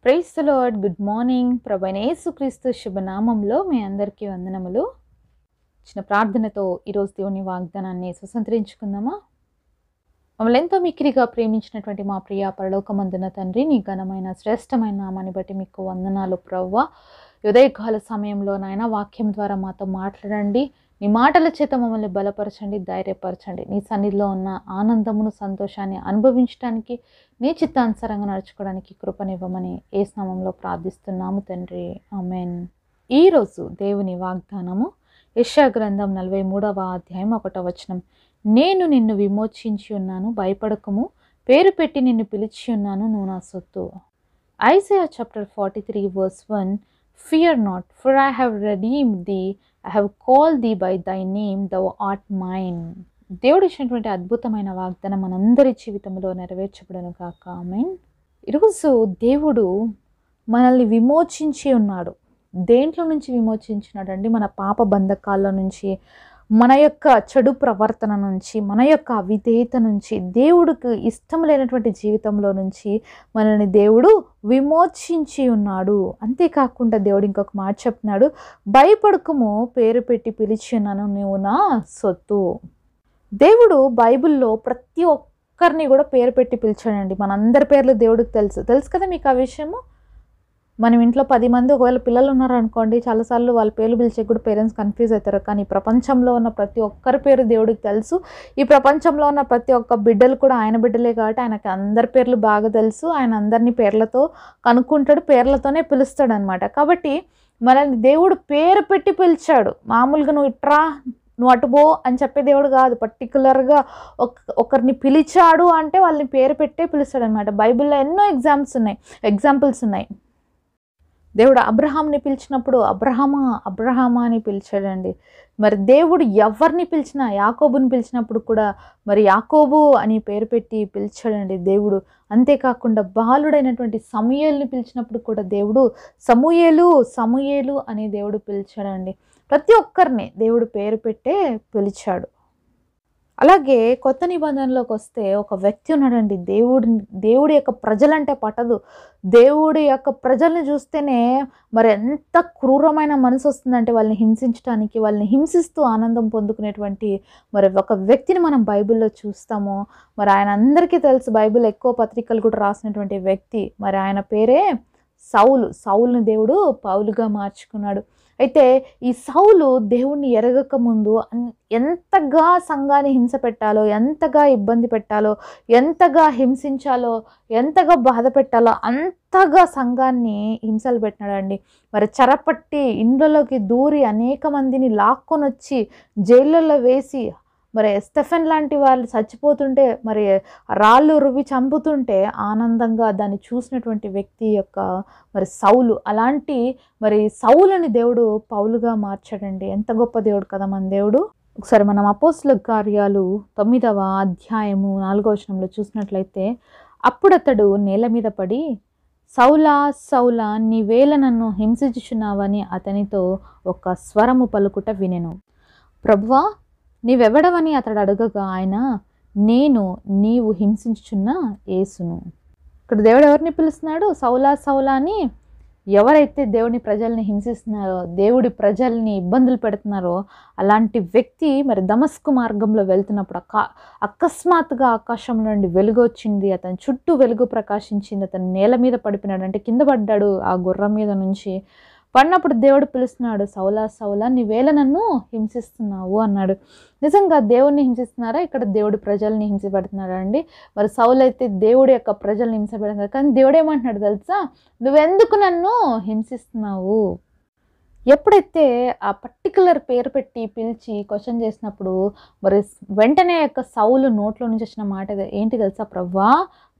Praise the lord. Good morning. ప్రభువైన యేసుక్రీస్తు శుభనామంలో మీ అందరికీ వందనములు. చిన్న ప్రార్థనతో ఈరోజు దేవుని వాగ్దానాన్ని స్వతంత్రించుకుందామా? మమ్మల్ని ఎంతో మిక్కిలిగా ప్రేమించినటువంటి మా ప్రియ పరలోకమందున తండ్రి, నీ ఘనమైన శ్రేష్టమైన నామాన్ని బట్టి మీకు వందనాలు ప్రభువా. ఉదయకాల సమయంలో నాయన వాక్యం ద్వారా మాతో మాట్లాడండి. నీ మాటల చేత మమ్మల్ని బలపరచండి, ధైర్యపరచండి. నీ సన్నిధిలో ఉన్న ఆనందమును, సంతోషాన్ని అనుభవించడానికి, నీ చిత్తానుసారంగా నడుచుకోవడానికి కృపనివ్వమని యేసు నామములో ప్రార్థిస్తున్నాము తండ్రి. ఆమేన్. ఈరోజు దేవుని వాగ్దానము యెషయా గ్రంథం 43వ అధ్యాయం 1వ వచనం. నేను నిన్ను విమోచించి ఉన్నాను, భయపడకము, పేరు పెట్టి నిన్ను పిలిచి ఉన్నాను, నువ్వు నా సొత్తు. Isaiah chapter 43 verse 1. Fear not, for I have redeemed thee, I have called thee by thy name, thou art mine. దేవుడు ఇచ్చినటువంటి అద్భుతమైన వాగ్దానం మనందరి జీవితంలో నెరవేర్చబడను కాక. ఆమేన్. ఈరోజు దేవుడు మనల్ని విమోచించి ఉన్నాడు. దేంట్లో నుంచి విమోచించినాడు అండి? మన పాప బంధకాల్లో నుంచి, మన యొక్క చెడు ప్రవర్తన నుంచి, మన యొక్క అవిధేయత నుంచి, దేవుడికి ఇష్టం లేనటువంటి జీవితంలో నుంచి మనల్ని దేవుడు విమోచించి ఉన్నాడు. అంతేకాకుండా దేవుడు ఇంకొక మాట చెప్తున్నాడు, భయపడకము, పేరు పెట్టి పిలిచి ఉన్నాను, నువ్వు నా సొత్తు. దేవుడు బైబిల్లో ప్రతి ఒక్కరిని కూడా పేరు పెట్టి పిలిచాడండి. మనందరి పేర్లు దేవుడికి తెలుసు కదా మీకు ఆ విషయము. మనం ఇంట్లో 10 మంది ఒకవేళ పిల్లలు ఉన్నారనుకోండి, చాలాసార్లు వాళ్ళ పేర్లు పిలిచే కూడా పేరెంట్స్ కన్ఫ్యూజ్ అవుతారు. కానీ ప్రపంచంలో ఉన్న ప్రతి ఒక్కరి పేరు దేవుడికి తెలుసు. ఈ ప్రపంచంలో ఉన్న ప్రతి ఒక్క బిడ్డలు కూడా ఆయన బిడ్డలే కాబట్టి ఆయనకి అందరి పేర్లు బాగా తెలుసు. ఆయన అందరినీ పేర్లతో కనుక్కుంటాడు, పేర్లతోనే పిలుస్తాడు అనమాట. కాబట్టి మనల్ని దేవుడు పేరు పెట్టి పిలిచాడు. మామూలుగా నువ్వు ఇట్రా, నువ్వు అటుపో అని చెప్పే దేవుడు కాదు. పర్టికులర్గా ఒకరిని పిలిచాడు అంటే వాళ్ళని పేరు పెట్టే పిలుస్తాడు అనమాట. బైబిల్లో ఎన్నో ఎగ్జాంపుల్స్ ఉన్నాయి. దేవుడు అబ్రహాంని పిలిచినప్పుడు అబ్రహామా అని పిలిచాడండి. మరి దేవుడు ఎవరిని పిలిచినా, యాకోబుని పిలిచినప్పుడు కూడా మరి యాకోబు అని పేరు పెట్టి పిలిచాడండి దేవుడు. అంతేకాకుండా బాలుడైనటువంటి సమూయేలుని పిలిచినప్పుడు కూడా దేవుడు సమూయేలు అని దేవుడు పిలిచాడండి. ప్రతి ఒక్కరిని దేవుడు పేరు పెట్టే పిలిచాడు. అలాగే కొత్త నిబంధనలోకి వస్తే ఒక వ్యక్తి ఉన్నాడండి. దేవుడి యొక్క ప్రజలంటే పట్టదు. దేవుడి యొక్క ప్రజల్ని చూస్తేనే మరి ఎంత క్రూరమైన మనసు వస్తుందంటే వాళ్ళని హింసించడానికి, వాళ్ళని హింసిస్తూ ఆనందం పొందుకునేటువంటి మరి ఒక వ్యక్తిని మనం బైబిల్లో చూస్తాము. మరి ఆయన అందరికీ తెలుసు, బైబిల్ ఎక్కువ పత్రికలు కూడా రాసినటువంటి వ్యక్తి. మరి ఆయన పేరే సౌలుని దేవుడు పౌలుగా మార్చుకున్నాడు. అయితే ఈ సౌలు దేవుణ్ణి ఎరగక ముందు ఎంతగా సంఘాన్ని హింస పెట్టాలో, ఎంతగా ఇబ్బంది పెట్టాలో, ఎంతగా హింసించాలో, ఎంతగా బాధ పెట్టాలో అంతగా సంఘాన్ని హింసలు పెట్టినాడండి. మరి చెరపట్టి ఇండ్లలోకి దూరి అనేక మందిని లాక్కొని వచ్చి జైళ్ళల్లో వేసి, మరి స్టెఫెన్ లాంటి వాళ్ళు చచ్చిపోతుంటే, మరి రాళ్ళు రువ్వి చంపుతుంటే ఆనందంగా దాన్ని చూసినటువంటి వ్యక్తి యొక్క మరి సౌలు. అలాంటి మరి సౌలుని దేవుడు పౌలుగా మార్చాడండి. ఎంత గొప్ప దేవుడు కదా మన దేవుడు. ఒకసారి మనం అపోస్తలుల కార్యాలు 9వ అధ్యాయము 4వ వచనంలో చూసినట్లయితే, అప్పుడు అతడు నేల మీద పడి, సౌలా నీవేళ నన్ను హింసించుచున్నావని అతనితో ఒక స్వరము పలుకుట వినెను. ప్రభువా, నీవెవడవని అతడు అడగగా ఆయన, నీవు హింసించుచున్న యేసును. ఇక్కడ దేవుడు ఎవరిని పిలుస్తున్నాడు? సౌలా అని. ఎవరైతే దేవుని ప్రజల్ని హింసిస్తున్నారో, దేవుడి ప్రజల్ని ఇబ్బందులు పెడుతున్నారో అలాంటి వ్యక్తి మరి దమస్కు మార్గంలో వెళ్తున్నప్పుడు అకస్మాత్తుగా ఆకాశం నుండి వెలుగు వచ్చింది. అతని చుట్టూ వెలుగు ప్రకాశించింది. అతను నేల మీద పడిపోయినాడు, అంటే కింద పడ్డాడు ఆ గుర్రం మీద నుంచి. పడినప్పుడు దేవుడు పిలుస్తున్నాడు, సౌలా నీవేళ నన్ను హింసిస్తున్నావు అన్నాడు. నిజంగా దేవుడిని హింసిస్తున్నారా? ఇక్కడ దేవుడి ప్రజల్ని హింసపెడుతున్నారా అండి? మరి సౌలు అయితే దేవుడి యొక్క ప్రజల్ని హింసపెడుతున్నారు. కానీ దేవుడు ఏమంటున్నాడు తెలుసా? నువ్వెందుకు నన్ను హింసిస్తున్నావు? ఎప్పుడైతే ఆ పర్టికులర్ పేరు పెట్టి పిలిచి క్వశ్చన్ చేసినప్పుడు మరి వెంటనే యొక్క సౌలు నోట్లో నుంచి వచ్చిన మాట ఏంటి తెలుసా? ప్రభువా,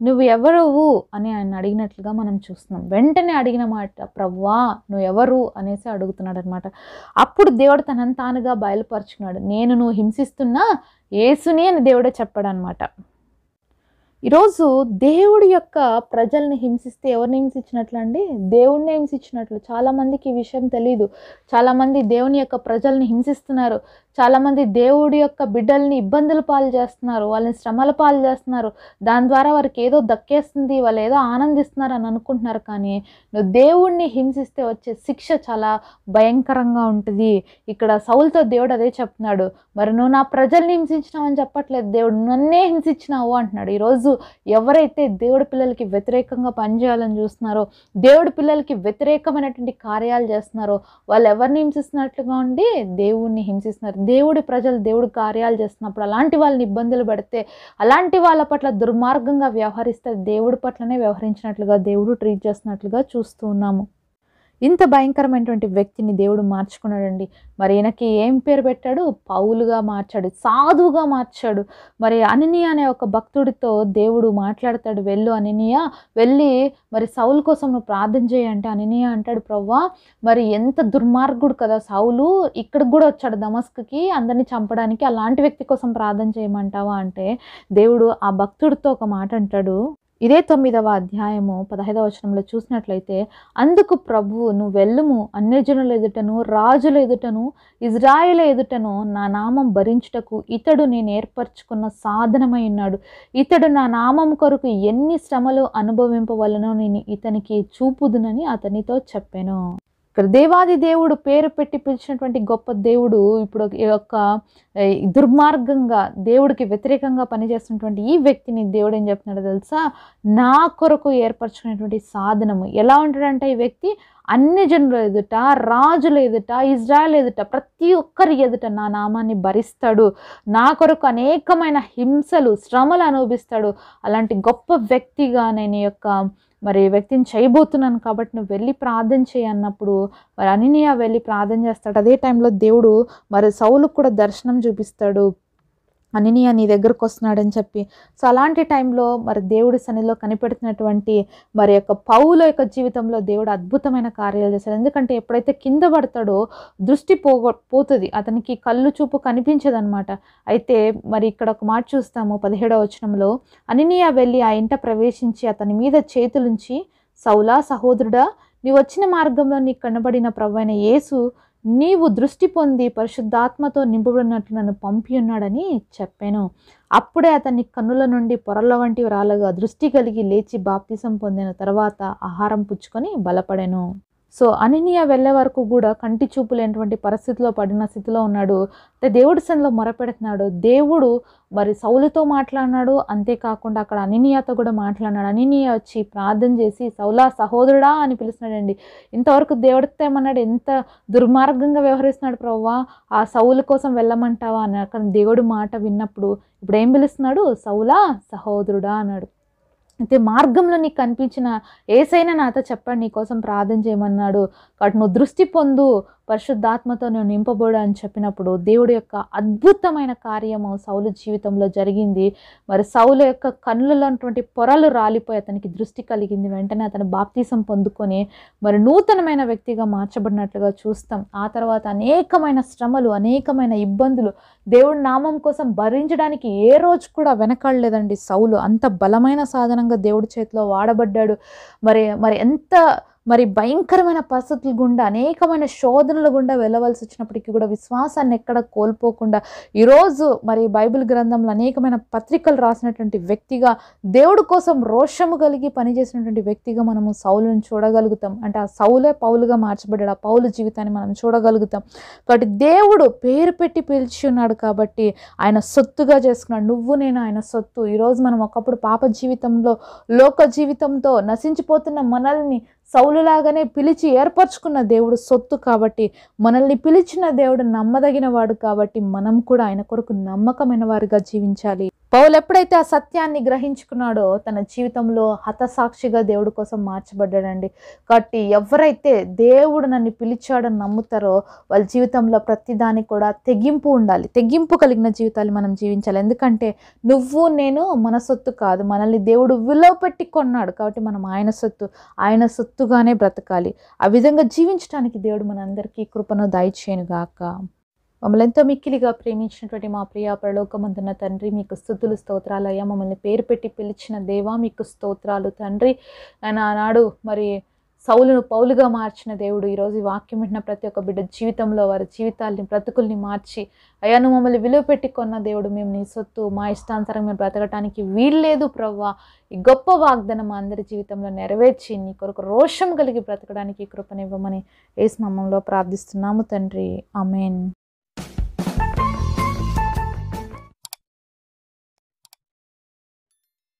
నువ్వు ఎవరువు అని ఆయన అడిగినట్లుగా మనం చూస్తున్నాం. వెంటనే అడిగిన మాట, ప్రభువా నువ్వు ఎవరు అనేసి అడుగుతున్నాడు అనమాట. అప్పుడు దేవుడు తనను తానుగా బయలుపరుచుకున్నాడు. నువ్వు హింసిస్తున్నా యేసుని అని దేవుడే చెప్పాడు అనమాట. ఈరోజు దేవుడి యొక్క ప్రజల్ని హింసిస్తే ఎవరిని హింసించినట్లు అండి? దేవుడినే హింసించినట్లు. చాలామందికి ఈ విషయం తెలీదు. చాలామంది దేవుని యొక్క ప్రజల్ని హింసిస్తున్నారు. చాలామంది దేవుడి యొక్క బిడ్డల్ని ఇబ్బందుల పాలు చేస్తున్నారు. వాళ్ళని శ్రమల పాలు చేస్తున్నారు. దాని ద్వారా వారికి ఏదో దక్కేస్తుంది, వాళ్ళు ఏదో ఆనందిస్తున్నారు అని అనుకుంటున్నారు. కానీ నువ్వు దేవుడిని హింసిస్తే వచ్చే శిక్ష చాలా భయంకరంగా ఉంటుంది. ఇక్కడ సౌలుతో దేవుడు అదే చెప్తున్నాడు. మరి నువ్వు నా ప్రజల్ని హింసించినావు అని చెప్పట్లేదు దేవుడు, నన్నే హింసించినావు అంటున్నాడు. ఈరోజు ఎవరైతే దేవుడి పిల్లలకి వ్యతిరేకంగా పనిచేయాలని చూస్తున్నారో, దేవుడి పిల్లలకి వ్యతిరేకమైనటువంటి కార్యాలు చేస్తున్నారో, వాళ్ళు ఎవరిని హింసిస్తున్నట్లుగా ఉండి దేవుడిని హింసిస్తున్నారు. దేవుడి ప్రజలు దేవుడి కార్యాలు చేస్తున్నప్పుడు అలాంటి వాళ్ళని ఇబ్బందులు పెడితే, అలాంటి వాళ్ళ పట్ల దుర్మార్గంగా వ్యవహరిస్తే దేవుడి పట్లనే వ్యవహరించినట్లుగా దేవుడు ట్రీట్ చేస్తున్నట్లుగా చూస్తూ ఉన్నాము. ఇంత భయంకరమైనటువంటి వ్యక్తిని దేవుడు మార్చుకున్నాడండి. మరి ఈయనకి ఏం పేరు పెట్టాడు? పౌలుగా మార్చాడు, సాధువుగా మార్చాడు. మరి అననీయ అనే ఒక భక్తుడితో దేవుడు మాట్లాడతాడు, వెళ్ళు అననీయ, వెళ్ళి మరి సౌలు కోసం నువ్వు ప్రార్థన చేయంటే అననీయ అంటాడు, ప్రవ్వా మరి ఎంత దుర్మార్గుడు కదా సౌలు, ఇక్కడికి కూడా వచ్చాడు దమస్కుకి అందరినీ చంపడానికి, అలాంటి వ్యక్తి కోసం ప్రార్థన చేయమంటావా అంటే దేవుడు ఆ భక్తుడితో ఒక మాట అంటాడు. ఇదే 9వ అధ్యాయము 15వ వచనంలో చూసినట్లయితే, అందుకు ప్రభువు నువ్వు వెళ్ళుము, అన్యజనుల ఎదుటను రాజుల ఎదుటను ఇజ్రాయేలు ఎదుటను నా నామం భరించుటకు ఇతడు నేను ఏర్పరచుకున్న సాధనమై ఉన్నాడు. ఇతడు నా నామం కొరకు ఎన్ని శ్రమలు అనుభవింపవలనో నేను ఇతనికి చూపుదునని అతనితో చెప్పాను. ఇక్కడ దేవాది దేవుడు పేరు పెట్టి పిలిచినటువంటి గొప్ప దేవుడు ఇప్పుడు ఈ యొక్క దుర్మార్గంగా దేవుడికి వ్యతిరేకంగా పనిచేస్తున్నటువంటి ఈ వ్యక్తిని దేవుడు ఏం చెప్తున్నాడో తెలుసా? నా కొరకు ఏర్పరచుకునేటువంటి సాధనము. ఎలా ఉంటాడంటే ఈ వ్యక్తి అన్ని జనుల ఎదుట, రాజుల ఎదుట, ఇజ్రాయెల్ ఎదుట, ప్రతి ఒక్కరి ఎదుట నా నామాన్ని భరిస్తాడు. నా కొరకు అనేకమైన హింసలు, శ్రమలు అనుభవిస్తాడు. అలాంటి గొప్ప వ్యక్తిగా నేను ఈ యొక్క మరి వ్యక్తిని చేయబోతున్నాను కాబట్టి నువ్వు వెళ్ళి ప్రార్థన చేయి అన్నప్పుడు మరి అననీయ వెళ్ళి ప్రార్థన చేస్తాడు. అదే టైంలో దేవుడు మరి సౌలుకు కూడా దర్శనం చూపిస్తాడు, అననీయ నీ దగ్గరకు వస్తున్నాడని చెప్పి. సో అలాంటి టైంలో మరి దేవుడి సన్నిధిలో కనిపెడుతున్నటువంటి మరి యొక్క పౌలు యొక్క జీవితంలో దేవుడు అద్భుతమైన కార్యాలు చేశాడు. ఎందుకంటే ఎప్పుడైతే కింద పడతాడో దృష్టి పోతుంది, అతనికి కళ్ళు చూపు కనిపించదనమాట. అయితే మరి ఇక్కడ ఒక మాట చూస్తాము 17వ వచనంలో, అననీయ వెళ్ళి ఆ ఇంట ప్రవేశించి అతని మీద చేతులుంచి, సౌలా సహోదరుడా, నీవు వచ్చిన మార్గంలో నీకు కనబడిన ప్రభువైన యేసు నీవు దృష్టి పొంది పరిశుద్ధాత్మతో నింపబడినట్లు నన్ను పంపి ఉన్నాడని చెప్పాను. అప్పుడే అతని కన్నుల నుండి పొరల వంటివి రాలగా దృష్టి కలిగి లేచి బాప్తిసం పొందిన తర్వాత ఆహారం పుచ్చుకొని బలపడాను. సో అననీయ వెళ్ళే వరకు కూడా కంటి చూపు లేనటువంటి పరిస్థితిలో పడిన స్థితిలో ఉన్నాడు. అంటే దేవుడి సన్నిధిలో మొరపెడుతున్నాడు. దేవుడు మరి సౌలుతో మాట్లాడినాడు, అంతేకాకుండా అక్కడ అననీయతో కూడా మాట్లాడినాడు. అననీయ వచ్చి ప్రార్థన చేసి సౌలా సహోదరుడా అని పిలుస్తున్నాడండి. ఇంతవరకు దేవుడితో ఏమన్నాడు? ఎంత దుర్మార్గంగా వ్యవహరిస్తున్నాడు ప్రభువా, ఆ సౌలు కోసం వెళ్ళమంటావా అని. అక్కడ దేవుడి మాట విన్నప్పుడు ఇప్పుడు ఏం పిలుస్తున్నాడు? సౌలా సహోదరుడా అన్నాడు. అయితే మార్గంలో నీకు కనిపించిన ఏసైనా నాతో చెప్పండి, నీకోసం ప్రార్థన చేయమన్నాడు. కాబట్టి నువ్వు దృష్టి పొందు, పరిశుద్ధాత్మతో నువ్వు నింపబడు అని చెప్పినప్పుడు దేవుడి యొక్క అద్భుతమైన కార్యము సౌలు జీవితంలో జరిగింది. మరి సౌలు యొక్క కన్నులలో ఉన్నటువంటి పొరలు రాలిపోయి అతనికి దృష్టి కలిగింది. వెంటనే అతను బాప్తీసం పొందుకొని మరి నూతనమైన వ్యక్తిగా మార్చబడినట్లుగా చూస్తాం. ఆ తర్వాత అనేకమైన శ్రమలు, అనేకమైన ఇబ్బందులు దేవుడి నామం కోసం భరించడానికి ఏ రోజు కూడా వెనకాడలేదండి సౌలు. అంత బలమైన సాధనంగా దేవుడి చేతిలో వాడబడ్డాడు. మరి ఎంత భయంకరమైన పరిస్థితుల గుండా, అనేకమైన శోధనల గుండా వెళ్ళవలసి వచ్చినప్పటికీ కూడా విశ్వాసాన్ని ఎక్కడ కోల్పోకుండా ఈరోజు మరి బైబిల్ గ్రంథంలో అనేకమైన పత్రికలు రాసినటువంటి వ్యక్తిగా, దేవుడి కోసం రోషము కలిగి పనిచేసినటువంటి వ్యక్తిగా మనము సౌలుని చూడగలుగుతాం. అంటే ఆ సౌలే పౌలుగా మార్చబడ్డాడు. ఆ పౌలు జీవితాన్ని మనం చూడగలుగుతాం. కాబట్టి దేవుడు పేరు పెట్టి పిలిచి ఉన్నాడు కాబట్టి ఆయన సొత్తుగా చేసుకున్నాడు. నువ్వు నేను ఆయన సొత్తు. ఈరోజు మనం ఒకప్పుడు పాప జీవితంలో, లోక జీవితంతో నశించిపోతున్న మనల్ని సౌలులాగానే పిలిచి ఏర్పరచుకున్న దేవుడు సొత్తు కాబట్టి, మనల్ని పిలిచిన దేవుడు నమ్మదగిన వాడు కాబట్టి మనం కూడా ఆయన కొరకు నమ్మకమైన వారిగా జీవించాలి. పౌలు ఎప్పుడైతే ఆ సత్యాన్ని గ్రహించుకున్నాడో తన జీవితంలో హతసాక్షిగా దేవుడి కోసం మార్చబడ్డాడండి. కాబట్టి ఎవరైతే దేవుడు నన్ను పిలిచాడని నమ్ముతారో వాళ్ళ జీవితంలో ప్రతిదానికి కూడా తెగింపు ఉండాలి. తెగింపు కలిగిన జీవితాలు మనం జీవించాలి. ఎందుకంటే నువ్వు నేను మన సొత్తు కాదు, మనల్ని దేవుడు విలువ పెట్టి కొన్నాడు. కాబట్టి మనం ఆయన సొత్తు, ఆయన సొత్తుగానే బ్రతకాలి. ఆ విధంగా జీవించడానికి దేవుడు మనందరికీ కృపను దయచేయును గాక. మమ్మల్ని ఎంతో మిక్కిలిగా ప్రేమించినటువంటి మా ప్రియ పరలోకమందున్న తండ్రి, మీకు స్తుతులు స్తోత్రాలు అయ్యా. మమ్మల్ని పేరు పెట్టి పిలిచిన దేవా మీకు స్తోత్రాలు తండ్రి. ఆయన ఆనాడు మరి సౌలును పౌలుగా మార్చిన దేవుడు, ఈరోజు ఈ వాక్యం వింటున్న ప్రతి ఒక్క బిడ్డ జీవితంలో వారి జీవితాల్ని బ్రతుకుల్ని మార్చి అయ్యా నువ్వు మమ్మల్ని విలువ పెట్టి కొన్న దేవుడు, మేము నీ సొత్తు, మా ఇష్టానుసారం మేము బ్రతకటానికి వీల్లేదు ప్రవ్వా. ఈ గొప్ప వాగ్దానం మా అందరి జీవితంలో నెరవేర్చి నీ కొరకు రోషం కలిగి బ్రతకడానికి కృపనివ్వమని యేసు నామములో ప్రార్థిస్తున్నాము తండ్రి. ఆమేన్.